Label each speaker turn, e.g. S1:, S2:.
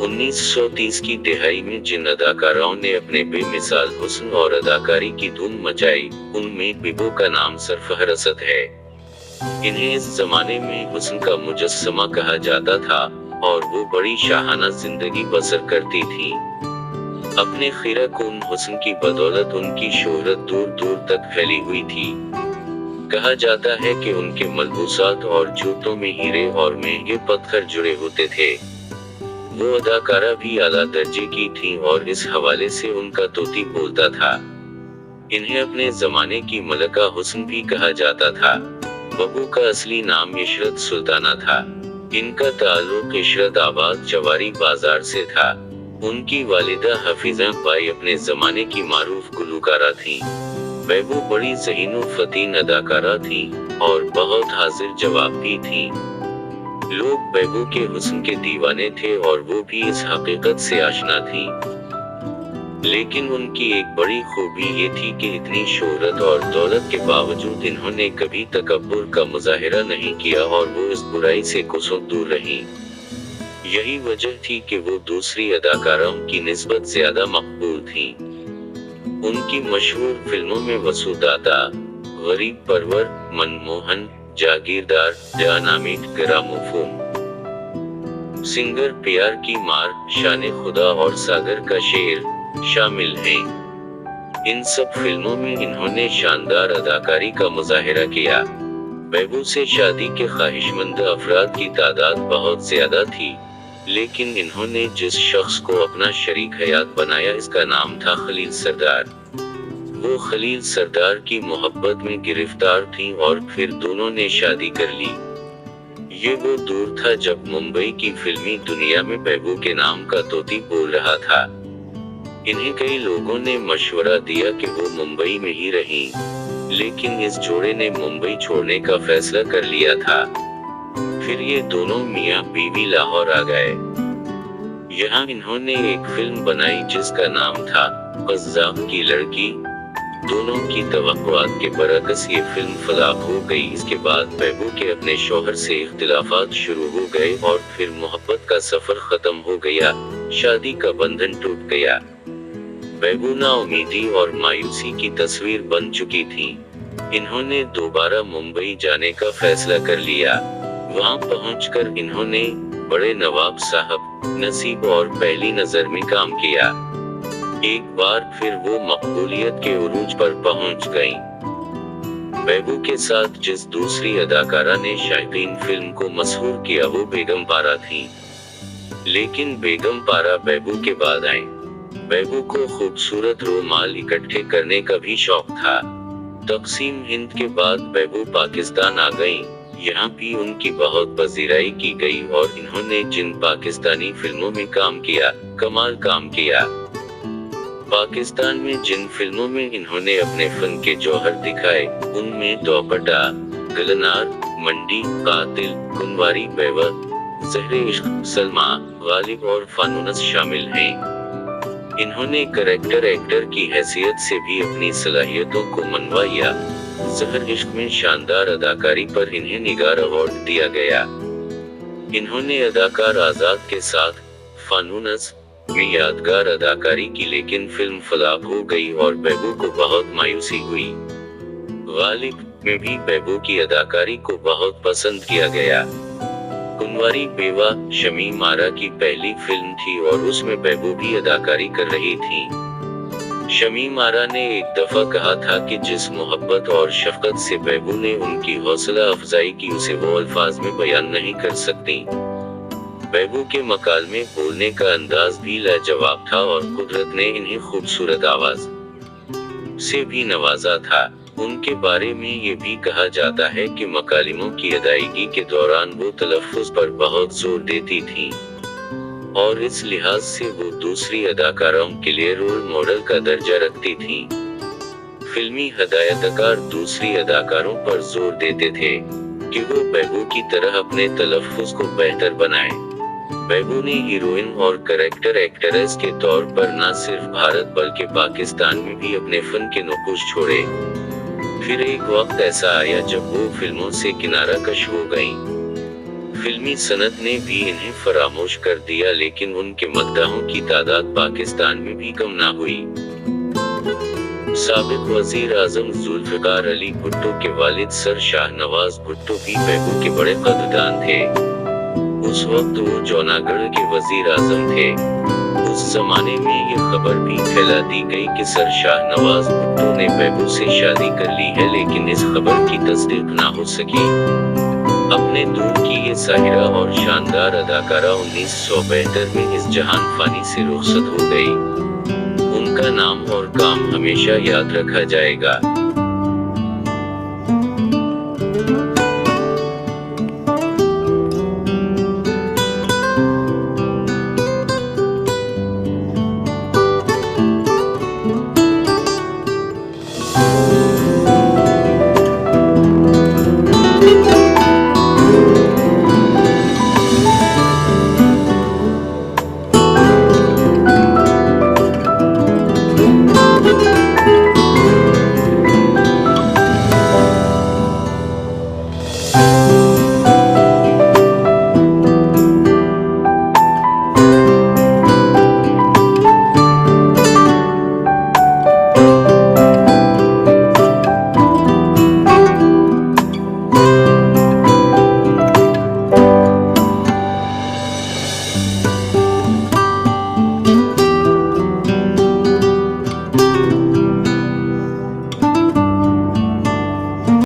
S1: 1930 की दहाई में जिन अदाकाराओं ने अपने बेमिसाल हुस्न और अदाकारी की धूम मचाई, उनमें बेबो का नाम सरफहरस्त है। इन्हें इस जमाने में हुस्न का मुजस्समा कहा जाता था और वो बड़ी शाहाना जिंदगी बसर करती थी। अपने खीरा-कुन हुस्न की बदौलत उनकी शोहरत दूर दूर तक फैली हुई थी। कहा जाता है कि उनके मलबूसात और जूतों में हीरे और महंगे पत्थर जुड़े होते थे। वो अदाकारा भी आला दर्जे की थीं और इस हवाले से उनका तोती बोलता था। इन्हें अपने जमाने की मलका हुस्न भी कहा जाता था। बबू का असली नाम इशरत सुल्ताना था। इनका ताल्लुक इशरत आबाद चवारी बाजार से था। उनकी वालिदा हफीजा बाई अपने जमाने की मारूफ गुलकारा थीं। बेबो बड़ी ज़हीन व फतीन अदाकारा थीं और बहुत हाजिर जवाब भी थीं। लोग बेबो के हुस्न के दीवाने थे और वो भी इस हकीकत से आशना थीं। लेकिन उनकी एक बड़ी खूबी ये थी कि इतनी शोहरत और दौलत के बावजूद इन्होंने कभी तकब्बुर का मुजाहिरा नहीं किया और वो इस बुराई से कोसों दूर रहीं। यही वजह थी कि वो दूसरी अदाकाराओं की निस्बत ज्यादा मकबूल थीं। उनकी मशहूर फिल्मों में वसूदाता, गरीब परवर, मनमोहन, जागीरदार, डायनामिट, ग्रामोफोन, सिंगर, प्यार की मार, शान खुदा और सागर का शेर शामिल हैं। इन सब फिल्मों में इन्होंने शानदार अदाकारी का मुजाहिरा किया। बेबो से शादी के ख्वाहिशमंद अफराद की तादाद बहुत ज्यादा थी, लेकिन इन्होंने जिस शख्स को अपना शरीक हयात बनाया इसका नाम था खलील सरदार। वो खलील सरदार की मोहब्बत में गिरफ्तार थीं और फिर दोनों ने शादी कर ली। ये वो दौर था जब मुंबई की फिल्मी दुनिया में बेबो के नाम का तोती बोल रहा था। इन्हें कई लोगों ने मशवरा दिया कि वो मुंबई में ही रहें, लेकिन इस जोड़े ने मुंबई छोड़ने का फैसला कर लिया था। फिर ये दोनों मियां बीवी लाहौर आ गए। यहाँ इन्होंने एक फिल्म बनाई जिसका नाम था कज़्ज़ाब की लड़की। दोनों की तवक्कुआत के बरअक्स ये फिल्म फ्लॉप हो गई। इसके बाद बेबो के अपने शौहर से इख्तिलाफात शुरू हो गए और फिर मोहब्बत का सफर खत्म हो गया, शादी का बंधन टूट गया। बेबो नाउमीदी और मायूसी की तस्वीर बन चुकी थी। इन्होंने दोबारा मुंबई जाने का फैसला कर लिया। वहां पहुंचकर इन्होंने बड़े नवाब साहब, नसीब और पहली नजर में काम किया। एक बार फिर वो मकबूलियत के उरूज पर पहुंच गईं। बेबो के साथ जिस दूसरी अदाकारा ने शायकीन फिल्म को मशहूर किया वो बेगम पारा थी। लेकिन बेगम पारा बेबो के बाद आईं। बेबो को खूबसूरत रोमाल इकट्ठे करने का भी शौक था। तक़सीम हिंद के बाद बेबो पाकिस्तान आ गईं। यहाँ भी उनकी बहुत पजीराई की गई और इन्होंने जिन पाकिस्तानी फिल्मों में काम किया, कमाल काम किया। पाकिस्तान में जिन फिल्मों में इन्होंने अपने फन के जौहर दिखाए, उनमें दोपट्टा, गलनार, मंडी, कातिल, कुनवारी बेवा, ज़हरे इश्क, सलमा, गालिब और फानूनस शामिल हैं। इन्होंने करैक्टर एक्टर की हैसियत से भी अपनी सलाहियतों को मनवाया। ज़हर इश्क में शानदार अदाकारी पर इन्हें निगार अवार्ड दिया गया। इन्होंने अदाकार आजाद के साथ फानूनस में यादगार अदाकारी की, लेकिन फिल्म फ्लॉप हो गई और बेबो को बहुत मायूसी हुई। गालिब में भी बेबो की अदाकारी को बहुत पसंद किया गया। कुनवारी बेवा शमीम आरा की पहली फिल्म थी और उसमें बेबो भी अदाकारी कर रही थी। शमीम आरा ने एक दफा कहा था कि जिस मोहब्बत और शफकत से बेबो ने उनकी हौसला अफजाई की उसे वो अल्फाज में बयान नहीं कर सकती। बेबो के मकाल में बोलने का अंदाज भी लाजवाब था और कुदरत ने इन्हें खूबसूरत आवाज से भी नवाजा था। उनके बारे में ये भी कहा जाता है कि मकालिमों की अदायगी के दौरान वो तलफ़्फ़ुज़ पर बहुत जोर देती थीं और इस लिहाज से वो दूसरी अदाकाराओं के लिए रोल मॉडल का दर्जा रखती थीं। फिल्मी हदायतकार दूसरी अदाकारों पर जोर देते थे कि वो बेबो की तरह अपने तलफ़्फ़ुज़ को बेहतर बनाएं। बेबो ने हीरोइन और कैरेक्टर एक्ट्रेस के तौर पर न सिर्फ भारत बल्कि पाकिस्तान में भी अपने फन के नकुश छोड़े। फिर एक वक्त ऐसा आया जब वो फिल्मों से किनारा कश हो गईं। फिल्मी सनत ने भी इन्हें फरामोश कर दिया, लेकिन उनके मद्दाहों की तादाद पाकिस्तान में भी कम ना हुई। साबिक वजीर आजम जुल्फिकार अली भुट्टो के वालिद सर शाहनवाज भुट्टो भी बेबू के बड़े कदरदान थे। उस वक्त वो जौनागढ़ के वजीर आजम थे। उस जमाने में ये खबर भी फैला दी गई कि सर शाहनवाज भुट्टो ने बेबू से शादी कर ली है, लेकिन इस खबर की तस्दीक ना हो सकी। अपने दूर की ये साहिरा और शानदार अदाकारा 1972 में इस जहान फानी से रुखसत हो गई। उनका नाम और काम हमेशा याद रखा जाएगा।